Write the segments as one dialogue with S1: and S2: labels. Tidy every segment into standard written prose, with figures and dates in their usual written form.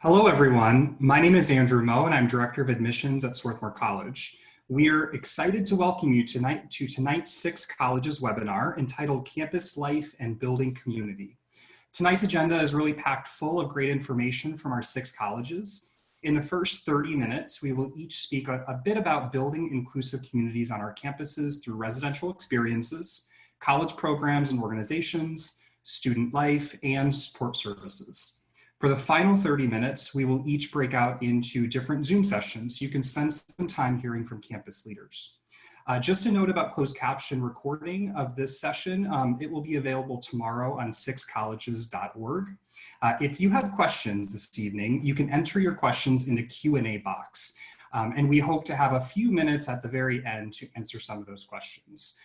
S1: Hello, everyone. My name is Andrew Moe, and I'm Director of Admissions at Swarthmore College. We're excited to welcome you tonight to tonight's Six Colleges webinar entitled Campus Life and Building Community. Tonight's agenda is really packed full of great information from our six colleges. In the first 30 minutes, we will each speak a bit about building inclusive communities on our campuses through residential experiences, college programs and organizations, student life, and support services. For the final 30 minutes, we will each break out into different Zoom sessions. You can spend some time hearing from campus leaders. Just a note about closed caption recording of this session. It will be available tomorrow on sixcolleges.org. If you have questions this evening, you can enter your questions in the Q&A box. And we hope to have a few minutes at the very end to answer some of those questions.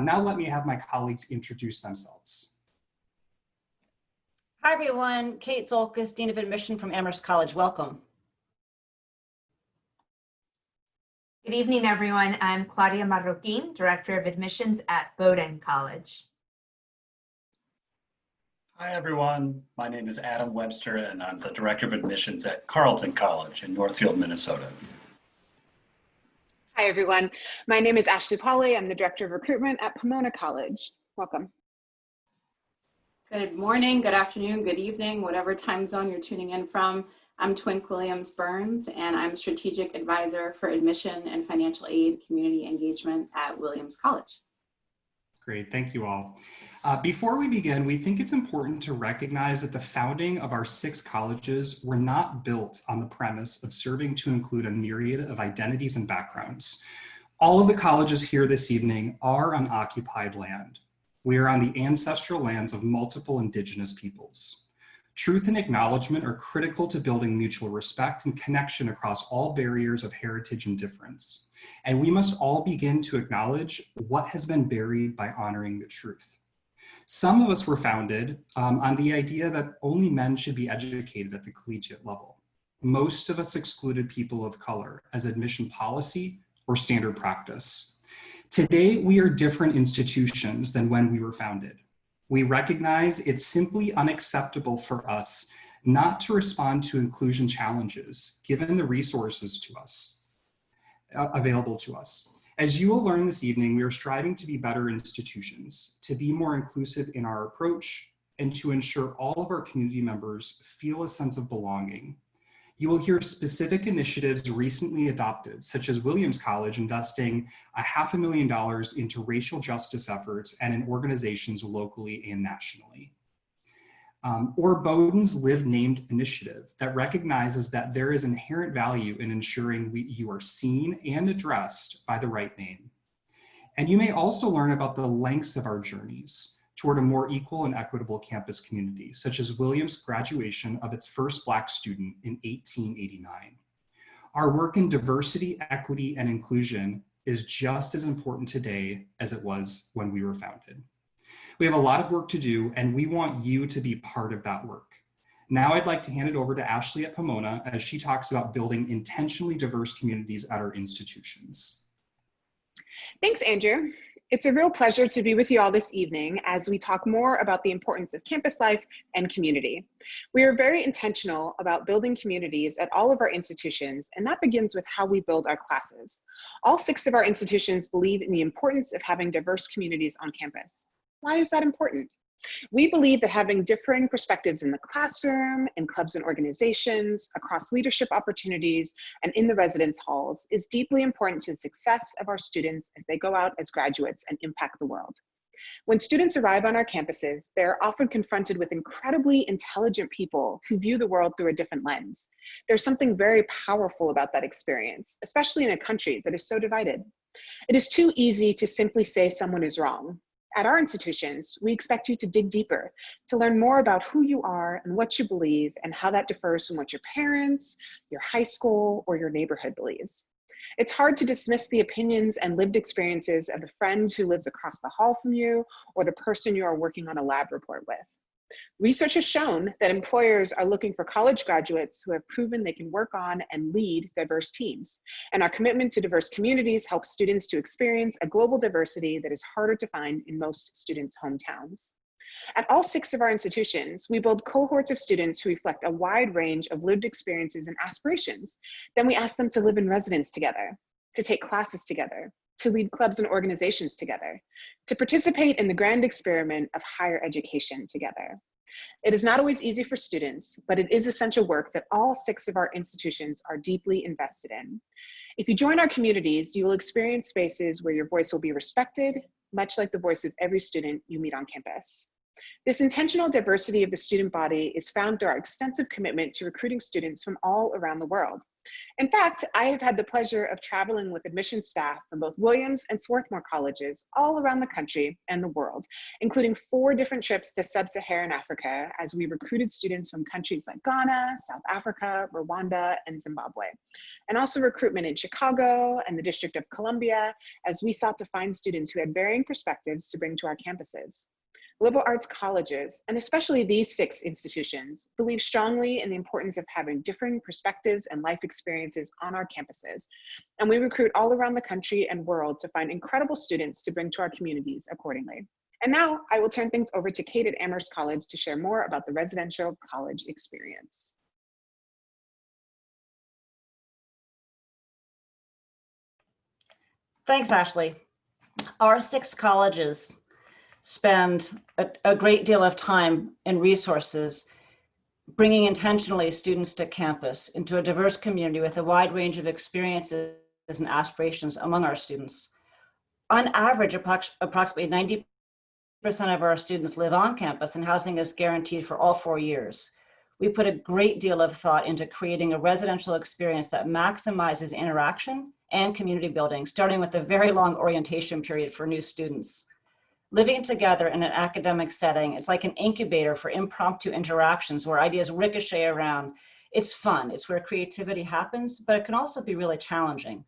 S1: Now let me have my colleagues introduce themselves.
S2: Hi, everyone. Kate Zolkis, Dean of Admission from Amherst College. Welcome.
S3: Good evening, everyone. I'm Claudia Marroquin, Director of Admissions at Bowdoin College.
S4: Hi, everyone. My name is Adam Webster, and I'm the Director of Admissions at Carleton College in Northfield, Minnesota.
S5: Hi, everyone. My name is Ashley Pauley. I'm the Director of Recruitment at Pomona College. Welcome.
S6: Good morning, good afternoon, good evening, whatever time zone you're tuning in from. I'm Twink Williams-Burns, and I'm Strategic Advisor for Admission and Financial Aid Community Engagement at Williams College.
S1: Great, thank you all. Before we begin, we think it's important to recognize that the founding of our six colleges were not built on the premise of serving to include a myriad of identities and backgrounds. All of the colleges here this evening are on occupied land. We are on the ancestral lands of multiple indigenous peoples. Truth and acknowledgement are critical to building mutual respect and connection across all barriers of heritage and difference. And we must all begin to acknowledge what has been buried by honoring the truth. Some of us were founded on the idea that only men should be educated at the collegiate level. Most of us excluded people of color as admission policy or standard practice. Today, we are different institutions than when we were founded. We recognize it's simply unacceptable for us not to respond to inclusion challenges, given the resources to us, available to us. As you will learn this evening, we are striving to be better institutions, to be more inclusive in our approach, and to ensure all of our community members feel a sense of belonging. You will hear specific initiatives recently adopted, such as Williams College investing $500,000 into racial justice efforts and in organizations locally and nationally. Or Bowdoin's Live Named initiative that recognizes that there is inherent value in ensuring you are seen and addressed by the right name. And you may also learn about the lengths of our journeys toward a more equal and equitable campus community, such as Williams' graduation of its first Black student in 1889. Our work in diversity, equity, and inclusion is just as important today as it was when we were founded. We have a lot of work to do, and we want you to be part of that work. Now I'd like to hand it over to Ashley at Pomona as she talks about building intentionally diverse communities at our institutions.
S5: Thanks, Andrew. It's a real pleasure to be with you all this evening as we talk more about the importance of campus life and community. We are very intentional about building communities at all of our institutions, and that begins with how we build our classes. All six of our institutions believe in the importance of having diverse communities on campus. Why is that important? We believe that having differing perspectives in the classroom, in clubs and organizations, across leadership opportunities, and in the residence halls is deeply important to the success of our students as they go out as graduates and impact the world. When students arrive on our campuses, they're often confronted with incredibly intelligent people who view the world through a different lens. There's something very powerful about that experience, especially in a country that is so divided. It is too easy to simply say someone is wrong. At our institutions, we expect you to dig deeper, to learn more about who you are and what you believe and how that differs from what your parents, your high school, or your neighborhood believes. It's hard to dismiss the opinions and lived experiences of the friend who lives across the hall from you or the person you are working on a lab report with. Research has shown that employers are looking for college graduates who have proven they can work on and lead diverse teams. And our commitment to diverse communities helps students to experience a global diversity that is harder to find in most students' hometowns. At all 6 of our institutions, we build cohorts of students who reflect a wide range of lived experiences and aspirations. Then we ask them to live in residence together, to take classes together, to lead clubs and organizations together, to participate in the grand experiment of higher education together. It is not always easy for students, but it is essential work that all 6 of our institutions are deeply invested in. If you join our communities, you will experience spaces where your voice will be respected, much like the voice of every student you meet on campus. This intentional diversity of the student body is found through our extensive commitment to recruiting students from all around the world. In fact, I have had the pleasure of traveling with admissions staff from both Williams and Swarthmore colleges all around the country and the world, including 4 different trips to sub-Saharan Africa as we recruited students from countries like Ghana, South Africa, Rwanda, and Zimbabwe. And also recruitment in Chicago and the District of Columbia as we sought to find students who had varying perspectives to bring to our campuses. Liberal arts colleges, and especially these 6 institutions, believe strongly in the importance of having differing perspectives and life experiences on our campuses. And we recruit all around the country and world to find incredible students to bring to our communities accordingly. And now I will turn things over to Kate at Amherst College to share more about the residential college experience.
S2: Thanks, Ashley. Our 6 colleges spend a great deal of time and resources bringing intentionally students to campus into a diverse community with a wide range of experiences and aspirations among our students. On average, approximately 90% of our students live on campus, and housing is guaranteed for all 4 years. We put a great deal of thought into creating a residential experience that maximizes interaction and community building, starting with a very long orientation period for new students. Living together in an academic setting, it's like an incubator for impromptu interactions where ideas ricochet around. It's fun, it's where creativity happens, but it can also be really challenging.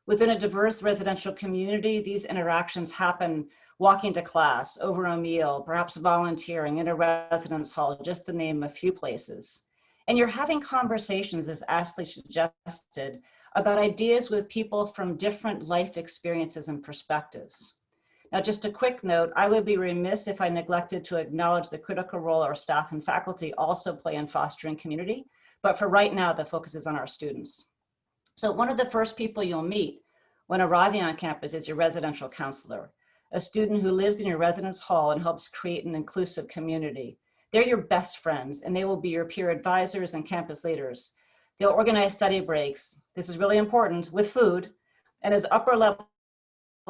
S2: Within a diverse residential community, these interactions happen walking to class, over a meal, perhaps volunteering in a residence hall, just to name a few places. And you're having conversations, as Ashley suggested, about ideas with people from different life experiences and perspectives. Now, just a quick note, I would be remiss if I neglected to acknowledge the critical role our staff and faculty also play in fostering community, but for right now, the focus is on our students. So one of the first people you'll meet when arriving on campus is your residential counselor, a student who lives in your residence hall and helps create an inclusive community. They're your best friends, and they will be your peer advisors and campus leaders. They'll organize study breaks, this is really important, with food, and as upper level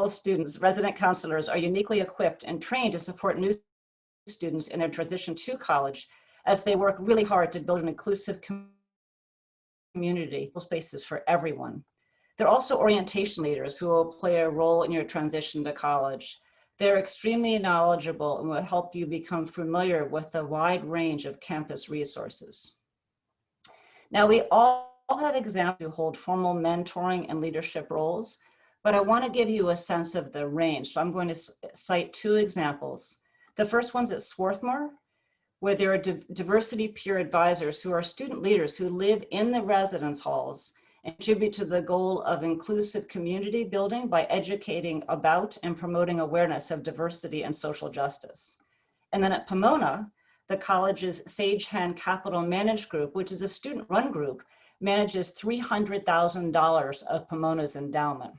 S2: students, resident counselors are uniquely equipped and trained to support new students in their transition to college as they work really hard to build an inclusive community, spaces for everyone. They're also orientation leaders who will play a role in your transition to college. They're extremely knowledgeable and will help you become familiar with a wide range of campus resources. Now, we all have examples who hold formal mentoring and leadership roles, but I want to give you a sense of the range. So I'm going to cite 2 examples. The first one's at Swarthmore, where there are diversity peer advisors who are student leaders who live in the residence halls and contribute to the goal of inclusive community building by educating about and promoting awareness of diversity and social justice. And then at Pomona, the college's Sage Hand Capital Managed Group, which is a student-run group, manages $300,000 of Pomona's endowment.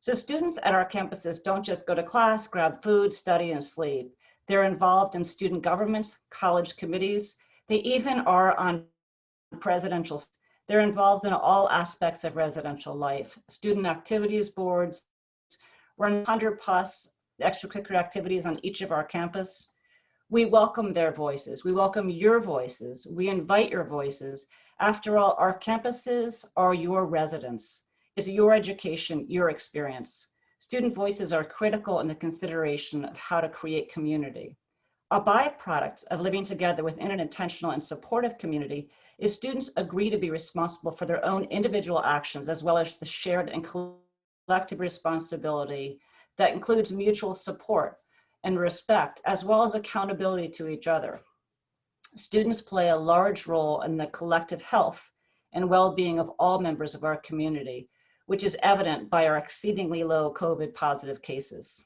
S2: So students at our campuses don't just go to class, grab food, study, and sleep. They're involved in student governments, college committees. They even are on presidential. They're involved in all aspects of residential life. Student activities boards, run 100+ extracurricular activities on each of our campus. We welcome their voices. We welcome your voices. We invite your voices. After all, our campuses are your residence. It's your education, your experience. Student voices are critical in the consideration of how to create community. A byproduct of living together within an intentional and supportive community is students agree to be responsible for their own individual actions, as well as the shared and collective responsibility that includes mutual support and respect, as well as accountability to each other. Students play a large role in the collective health and well-being of all members of our community, which is evident by our exceedingly low COVID positive cases.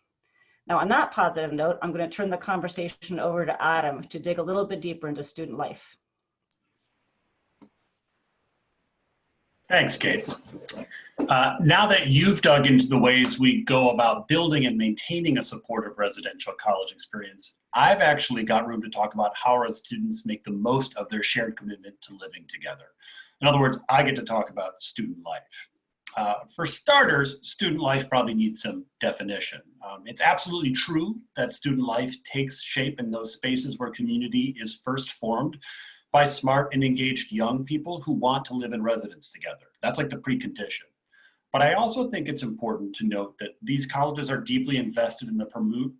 S2: Now, on that positive note, I'm going to turn the conversation over to Adam to dig a little bit deeper into student life.
S4: Thanks, Kate. Now that you've dug into the ways we go about building and maintaining a supportive residential college experience, I've actually got room to talk about how our students make the most of their shared commitment to living together. In other words, I get to talk about student life. For starters, student life probably needs some definition. It's absolutely true that student life takes shape in those spaces where community is first formed by smart and engaged young people who want to live in residence together. That's like the precondition. But I also think it's important to note that these colleges are deeply invested in the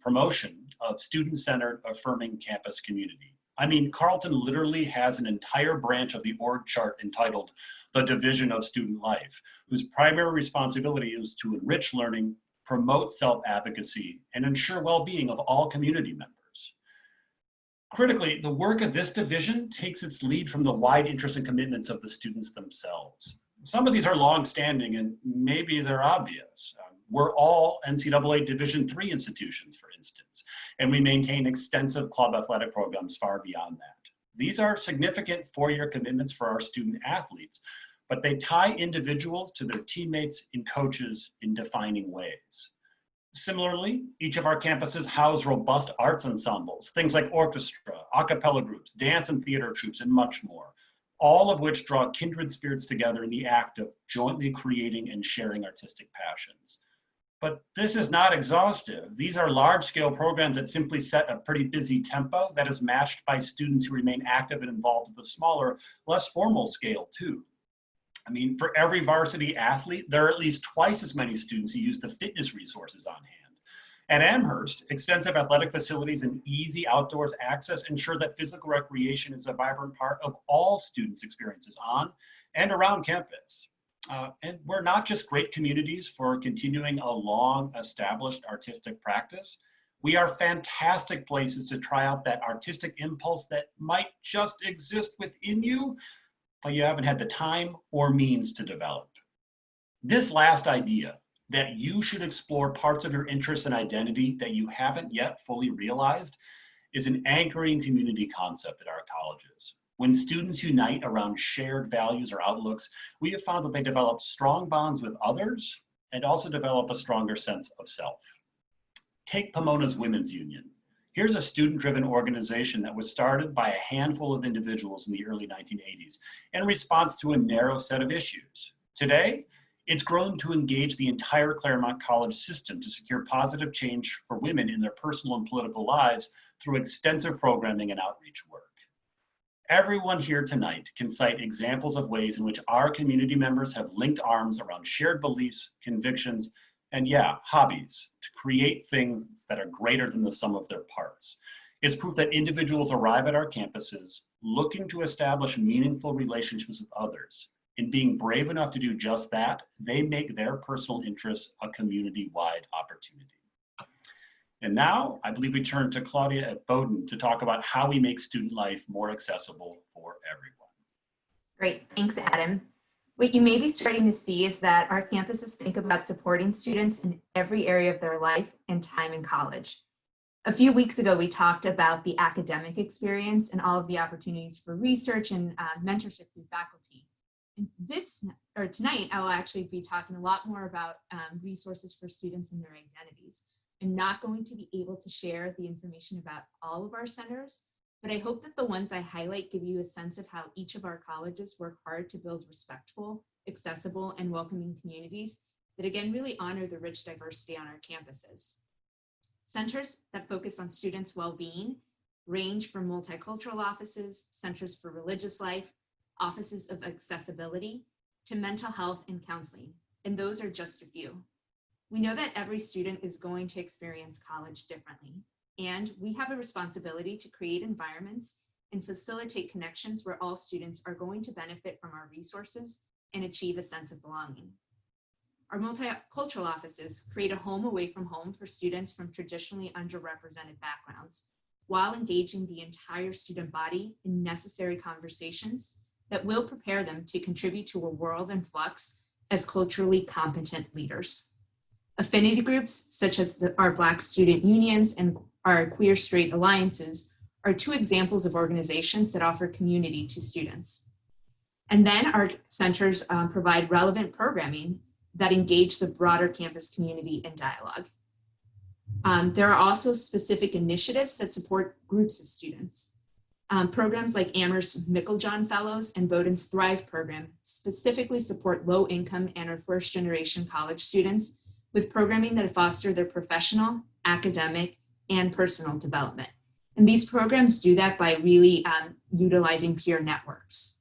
S4: promotion of student-centered, affirming campus community. I mean, Carleton literally has an entire branch of the org chart entitled the Division of Student Life, whose primary responsibility is to enrich learning, promote self-advocacy, and ensure well-being of all community members. Critically, the work of this division takes its lead from the wide interest and commitments of the students themselves. Some of these are long-standing and maybe they're obvious. We're all NCAA Division III institutions, for instance, and we maintain extensive club athletic programs far beyond that. These are significant four-year commitments for our student athletes, but they tie individuals to their teammates and coaches in defining ways. Similarly, each of our campuses house robust arts ensembles, things like orchestra, a cappella groups, dance and theater troupes, and much more, all of which draw kindred spirits together in the act of jointly creating and sharing artistic passions. But this is not exhaustive. These are large-scale programs that simply set a pretty busy tempo that is matched by students who remain active and involved at the smaller, less formal scale too. I mean, for every varsity athlete, there are at least twice as many students who use the fitness resources on hand. At Amherst, extensive athletic facilities and easy outdoors access ensure that physical recreation is a vibrant part of all students' experiences on and around campus. And we're not just great communities for continuing a long established artistic practice. We are fantastic places to try out that artistic impulse that might just exist within you, but you haven't had the time or means to develop. This last idea, that you should explore parts of your interests and identity that you haven't yet fully realized, is an anchoring community concept at our colleges. When students unite around shared values or outlooks, we have found that they develop strong bonds with others and also develop a stronger sense of self. Take Pomona's Women's Union. Here's a student-driven organization that was started by a handful of individuals in the early 1980s in response to a narrow set of issues. Today, it's grown to engage the entire Claremont College system to secure positive change for women in their personal and political lives through extensive programming and outreach work. Everyone here tonight can cite examples of ways in which our community members have linked arms around shared beliefs, convictions, and hobbies to create things that are greater than the sum of their parts. It's proof that individuals arrive at our campuses looking to establish meaningful relationships with others. In being brave enough to do just that, they make their personal interests a community-wide opportunity. And now, I believe we turn to Claudia at Bowdoin to talk about how we make student life more accessible for everyone.
S3: Great, thanks, Adam. What you may be starting to see is that our campuses think about supporting students in every area of their life and time in college. A few weeks ago, we talked about the academic experience and all of the opportunities for research and mentorship through faculty. And tonight, I will actually be talking a lot more about resources for students and their identities. I'm not going to be able to share the information about all of our centers, but I hope that the ones I highlight give you a sense of how each of our colleges work hard to build respectful, accessible, and welcoming communities that again really honor the rich diversity on our campuses. Centers that focus on students' well-being range from multicultural offices, centers for religious life, offices of accessibility, to mental health and counseling, and those are just a few. We know that every student is going to experience college differently, and we have a responsibility to create environments and facilitate connections where all students are going to benefit from our resources and achieve a sense of belonging. Our multicultural offices create a home away from home for students from traditionally underrepresented backgrounds, while engaging the entire student body in necessary conversations that will prepare them to contribute to a world in flux as culturally competent leaders. Affinity groups, such as our Black student unions and our queer straight alliances, are two examples of organizations that offer community to students. And then our centers provide relevant programming that engage the broader campus community in dialogue. There are also specific initiatives that support groups of students. Programs like Amherst Meiklejohn Fellows and Bowdoin's Thrive program specifically support low-income and or first-generation college students with programming that foster their professional, academic, and personal development. And these programs do that by really utilizing peer networks.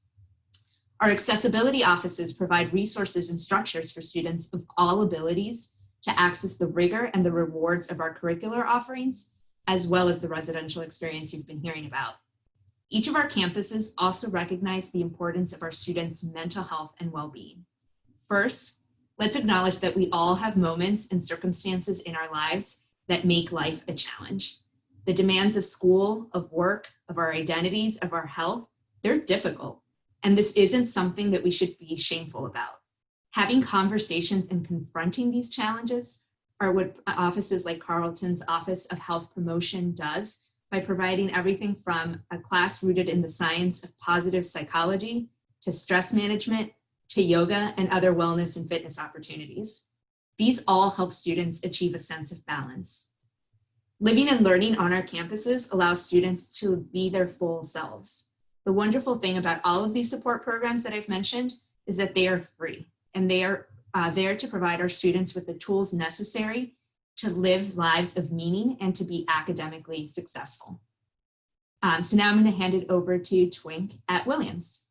S3: Our accessibility offices provide resources and structures for students of all abilities to access the rigor and the rewards of our curricular offerings, as well as the residential experience you've been hearing about. Each of our campuses also recognize the importance of our students' mental health and well-being. First, let's acknowledge that we all have moments and circumstances in our lives that make life a challenge. The demands of school, of work, of our identities, of our health, they're difficult. And this isn't something that we should be shameful about. Having conversations and confronting these challenges are what offices like Carleton's Office of Health Promotion does by providing everything from a class rooted in the science of positive psychology to stress management to yoga and other wellness and fitness opportunities. These all help students achieve a sense of balance. Living and learning on our campuses allows students to be their full selves. The wonderful thing about all of these support programs that I've mentioned is that they are free, and they are there to provide our students with the tools necessary to live lives of meaning and to be academically successful. So now I'm going to hand it over to Twink at Williams.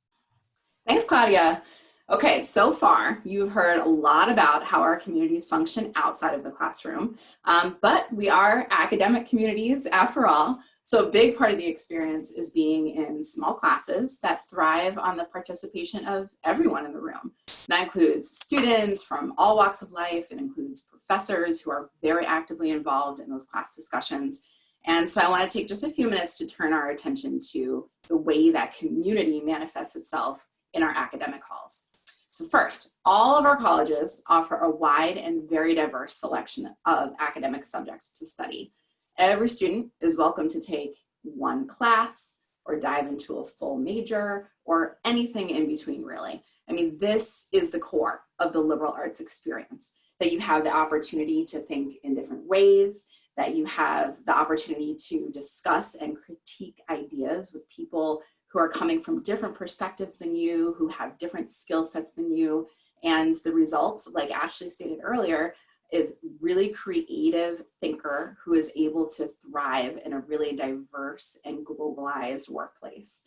S6: Thanks, Claudia. Okay, so far you've heard a lot about how our communities function outside of the classroom, but we are academic communities after all. So a big part of the experience is being in small classes that thrive on the participation of everyone in the room. That includes students from all walks of life. It includes professors who are very actively involved in those class discussions. And so I want to take just a few minutes to turn our attention to the way that community manifests itself in our academic halls. So first, all of our colleges offer a wide and very diverse selection of academic subjects to study. Every student is welcome to take one class or dive into a full major or anything in between, really. I mean, this is the core of the liberal arts experience, that you have the opportunity to think in different ways, that you have the opportunity to discuss and critique ideas with people who are coming from different perspectives than you, who have different skill sets than you. And the result, like Ashley stated earlier, is really creative thinker who is able to thrive in a really diverse and globalized workplace.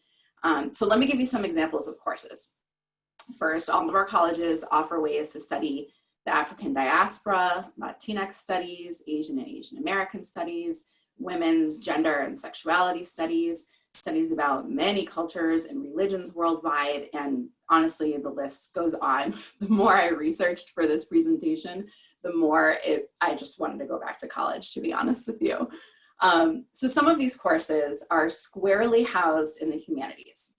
S6: So let me give you some examples of courses. First, all of our colleges offer ways to study the African diaspora, Latinx studies, Asian and Asian American studies, women's gender and sexuality studies, studies about many cultures and religions worldwide, and honestly, the list goes on. The more I researched for this presentation, the more I just wanted to go back to college, to be honest with you. So some of these courses are squarely housed in the humanities.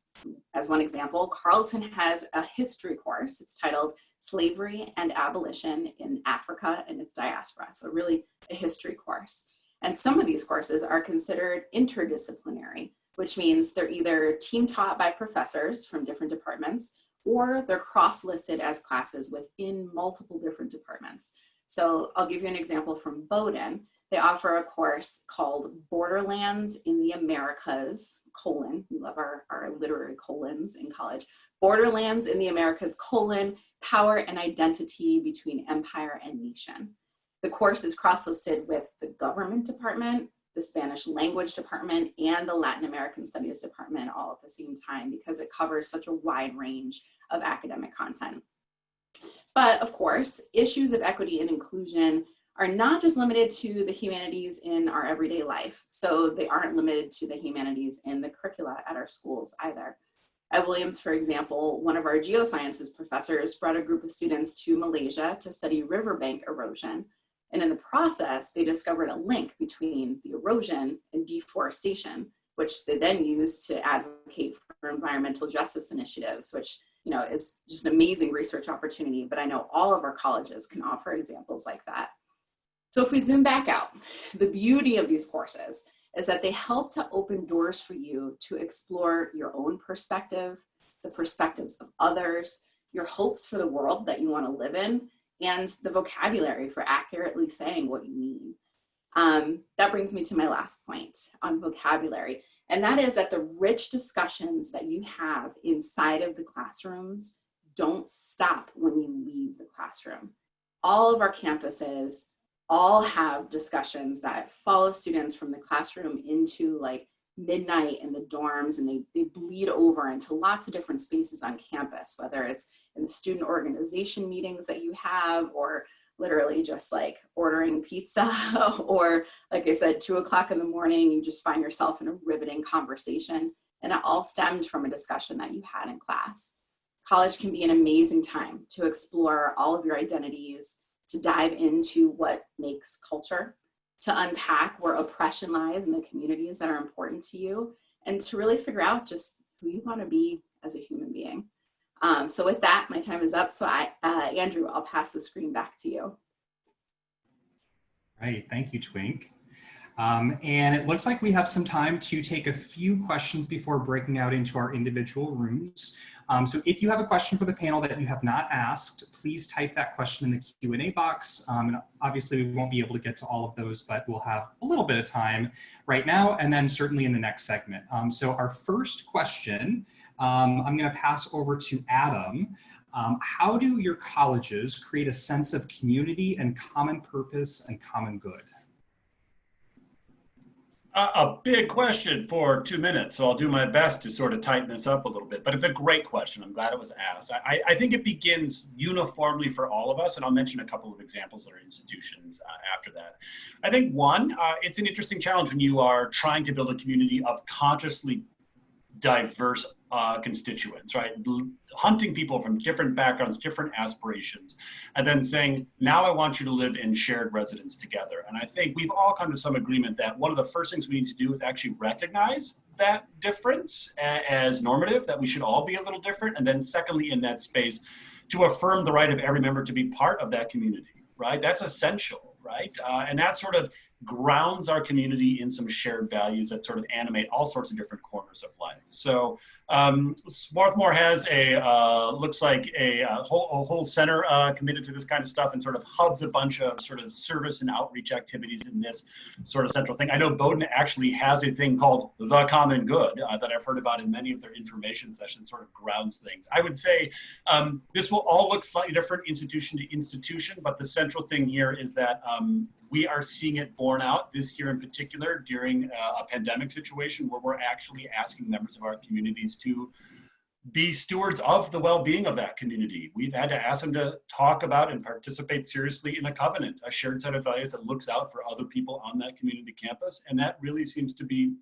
S6: As one example, Carleton has a history course. It's titled Slavery and Abolition in Africa and its Diaspora. So really a history course. And some of these courses are considered interdisciplinary, which means they're either team taught by professors from different departments, or they're cross-listed as classes within multiple different departments. So I'll give you an example from Bowdoin. They offer a course called Borderlands in the Americas, we love our literary colons in college. Borderlands in the Americas, Power and Identity Between Empire and Nation. The course is cross-listed with the government department, the Spanish language department, and the Latin American Studies department all at the same time, because it covers such a wide range of academic content. But of course, issues of equity and inclusion are not just limited to the humanities in our everyday life. So they aren't limited to the humanities in the curricula at our schools either. At Williams, for example, one of our geosciences professors brought a group of students to Malaysia to study riverbank erosion. And in the process, they discovered a link between the erosion and deforestation, which they then used to advocate for environmental justice initiatives, which is just an amazing research opportunity. But I know all of our colleges can offer examples like that. So if we zoom back out, the beauty of these courses is that they help to open doors for you to explore your own perspective, the perspectives of others, your hopes for the world that you want to live in, and the vocabulary for accurately saying what you mean. That brings me to my last point on vocabulary, and that is that the rich discussions that you have inside of the classrooms don't stop when you leave the classroom. All of our campuses all have discussions that follow students from the classroom into like midnight in the dorms, and they bleed over into lots of different spaces on campus, whether it's in the student organization meetings that you have, or literally just like ordering pizza, or like I said, 2 o'clock in the morning, you just find yourself in a riveting conversation, and it all stemmed from a discussion that you had in class. College can be an amazing time to explore all of your identities, to dive into what makes culture, to unpack where oppression lies in the communities that are important to you, and to really figure out just who you want to be as a human being. So with that, my time is up. So Andrew, I'll pass the screen back to you.
S1: Right, thank you, Twink. And it looks like we have some time to take a few questions before breaking out into our individual rooms. So if you have a question for the panel that you have not asked, please type that question in the Q&A box. And obviously we won't be able to get to all of those, but we'll have a little bit of time right now, and then certainly in the next segment. So our first question, I'm gonna pass over to Adam. How do your colleges create a sense of community and common purpose and common good?
S4: A big question for 2 minutes, so I'll do my best to sort of tighten this up a little bit, but it's a great question. I'm glad it was asked. I think it begins uniformly for all of us, and I'll mention a couple of examples that are institutions after that. I think one, it's an interesting challenge when you are trying to build a community of consciously diverse constituents, right? Hunting people from different backgrounds, different aspirations, and then saying, now I want you to live in shared residence together. And I think we've all come to some agreement that one of the first things we need to do is actually recognize that difference as normative, that we should all be a little different. And then secondly, in that space, to affirm the right of every member to be part of that community, right? That's essential, right? And that sort of grounds our community in some shared values that sort of animate all sorts of different corners of life. So Swarthmore has looks like a whole center committed to this kind of stuff, and sort of hubs a bunch of sort of service and outreach activities in this sort of central thing. I know Bowdoin actually has a thing called the common good that I've heard about in many of their information sessions, sort of grounds things. I would say this will all look slightly different institution to institution, but the central thing here is that we are seeing it borne out this year in particular during a pandemic situation where we're actually asking members of our communities to be stewards of the well-being of that community. We've had to ask them to talk about and participate seriously in a covenant, a shared set of values that looks out for other people on that community campus. And that really seems to be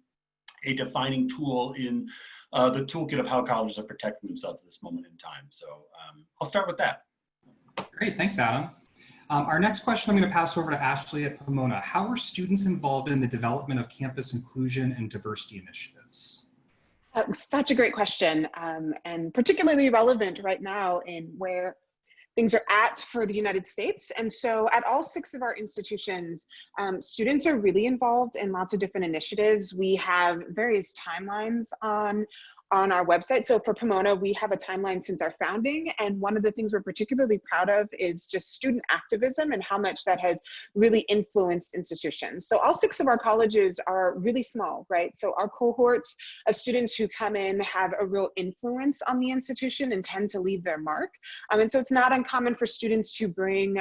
S4: a defining tool in the toolkit of how colleges are protecting themselves at this moment in time. So I'll start with that.
S1: Great, thanks, Adam. Our next question I'm going to pass over to Ashley at Pomona. How are students involved in the development of campus inclusion and diversity initiatives?
S5: Such a great question, and particularly relevant right now in where things are at for the United States. And so at all 6 of our institutions, students are really involved in lots of different initiatives. We have various timelines on our website. So for Pomona, we have a timeline since our founding. And one of the things we're particularly proud of is just student activism and how much that has really influenced institutions. So all 6 of our colleges are really small, right? So our cohorts of students who come in have a real influence on the institution and tend to leave their mark. And so it's not uncommon for students to bring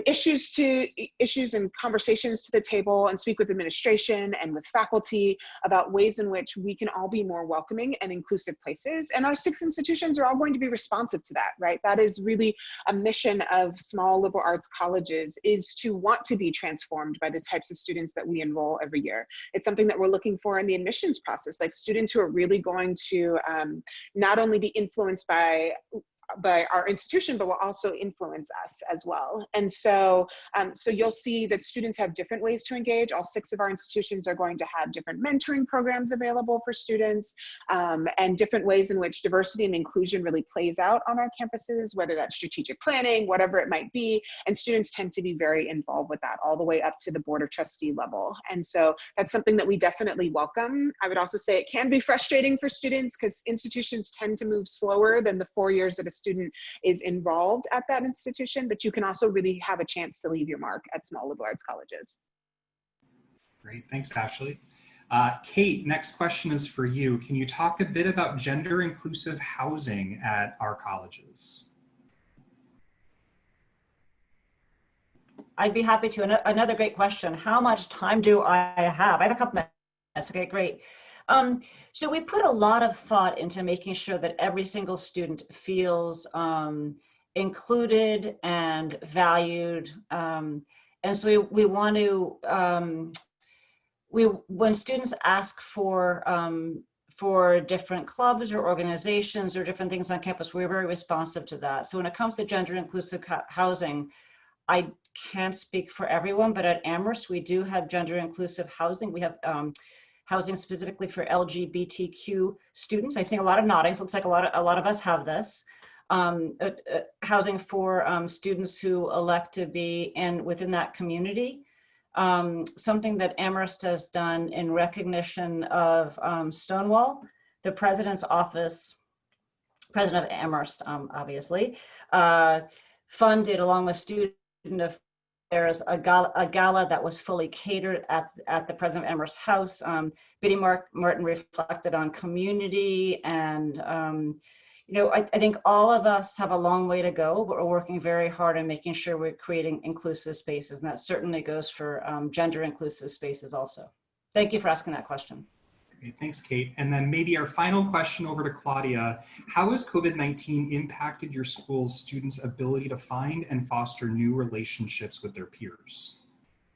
S5: issues and conversations to the table and speak with administration and with faculty about ways in which we can all be more welcoming and inclusive places. And our 6 institutions are all going to be responsive to that, right? That is really a mission of small liberal arts colleges, is to want to be transformed by the types of students that we enroll every year. It's something that we're looking for in the admissions process, like students who are really going to not only be influenced by our institution, but will also influence us as well. And so, so you'll see that students have different ways to engage. All 6 of our institutions are going to have different mentoring programs available for students, and different ways in which diversity and inclusion really plays out on our campuses, whether that's strategic planning, whatever it might be. And students tend to be very involved with that all the way up to the board of trustee level. And so that's something that we definitely welcome. I would also say it can be frustrating for students because institutions tend to move slower than the 4 years that a student is involved at that institution, but you can also really have a chance to leave your mark at small liberal arts colleges.
S1: Great, thanks, Ashley. Kate, next question is for you. Can you talk a bit about gender inclusive housing at our colleges?
S2: I'd be happy to. Another great question. How much time do I have? I have a couple minutes. Okay, great. So we put a lot of thought into making sure that every single student feels included and valued. And so we want to, when students ask for different clubs or organizations or different things on campus, we're very responsive to that. So when it comes to gender inclusive housing, I can't speak for everyone, but at Amherst, we do have gender inclusive housing. We have housing specifically for LGBTQ students. I think a lot of noddings. Looks like a lot of us have this. Housing for students who elect to be within that community. Something that Amherst has done in recognition of Stonewall, the president's office, president of Amherst, obviously, funded along with student affairs a gala that was fully catered at the president of Amherst house. Biddy Martin reflected on community, and you know, I think all of us have a long way to go, but we're working very hard on making sure we're creating inclusive spaces, and that certainly goes for gender inclusive spaces also. Thank you for asking that question.
S1: Great, thanks, Kate. And then maybe our final question over to Claudia. How has COVID-19 impacted your school's students' ability to find and foster new relationships with their peers?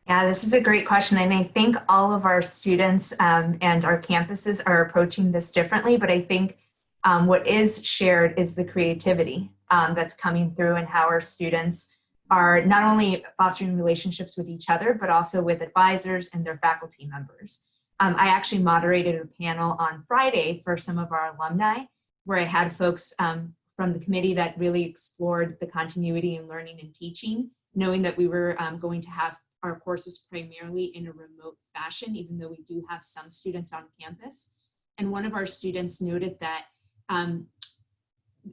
S3: Yeah, this is a great question. And I think all of our students and our campuses are approaching this differently, but I think what is shared is the creativity that's coming through and how our students are not only fostering relationships with each other, but also with advisors and their faculty members. I actually moderated a panel on Friday for some of our alumni, where I had folks from the committee that really explored the continuity in learning and teaching, knowing that we were going to have our courses primarily in a remote fashion, even though we do have some students on campus. And one of our students noted that,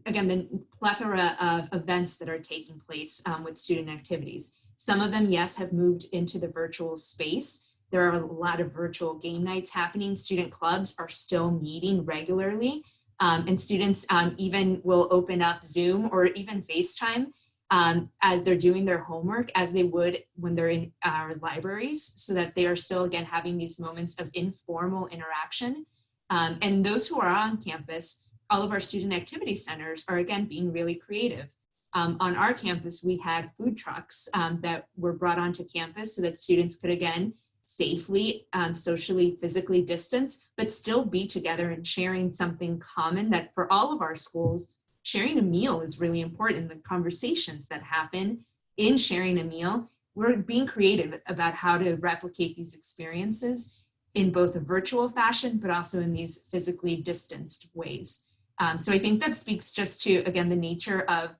S3: again, the plethora of events that are taking place with student activities. Some of them, yes, have moved into the virtual space. There are a lot of virtual game nights happening. Student clubs are still meeting regularly. And students even will open up Zoom or even FaceTime as they're doing their homework, as they would when they're in our libraries, so that they are still, again, having these moments of informal interaction. And those who are on campus, all of our student activity centers are, again, being really creative. On our campus, we had food trucks that were brought onto campus so that students could, again, safely, socially, physically distance, but still be together and sharing something common that for all of our schools, sharing a meal is really important. The conversations that happen in sharing a meal, we're being creative about how to replicate these experiences in both a virtual fashion, but also in these physically distanced ways. So I think that speaks just to, again, the nature of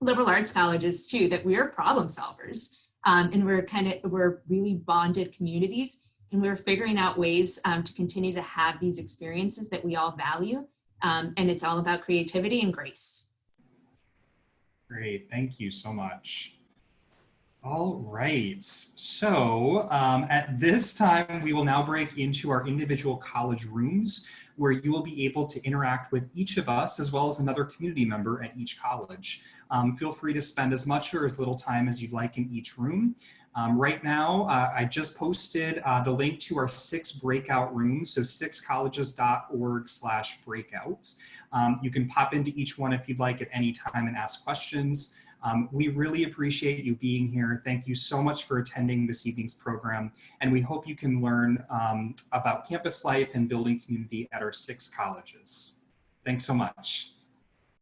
S3: liberal arts colleges too, that we are problem solvers. And we're really bonded communities, and we're figuring out ways to continue to have these experiences that we all value. And it's all about creativity and grace.
S1: Great, thank you so much. All right, so at this time, we will now break into our individual college rooms, where you will be able to interact with each of us as well as another community member at each college. Feel free to spend as much or as little time as you'd like in each room. Right now, I just posted the link to our 6 breakout rooms, so 6colleges.org/breakout. You can pop into each one if you'd like at any time and ask questions. We really appreciate you being here. Thank you so much for attending this evening's program, and we hope you can learn about campus life and building community at our 6 colleges. Thanks so much.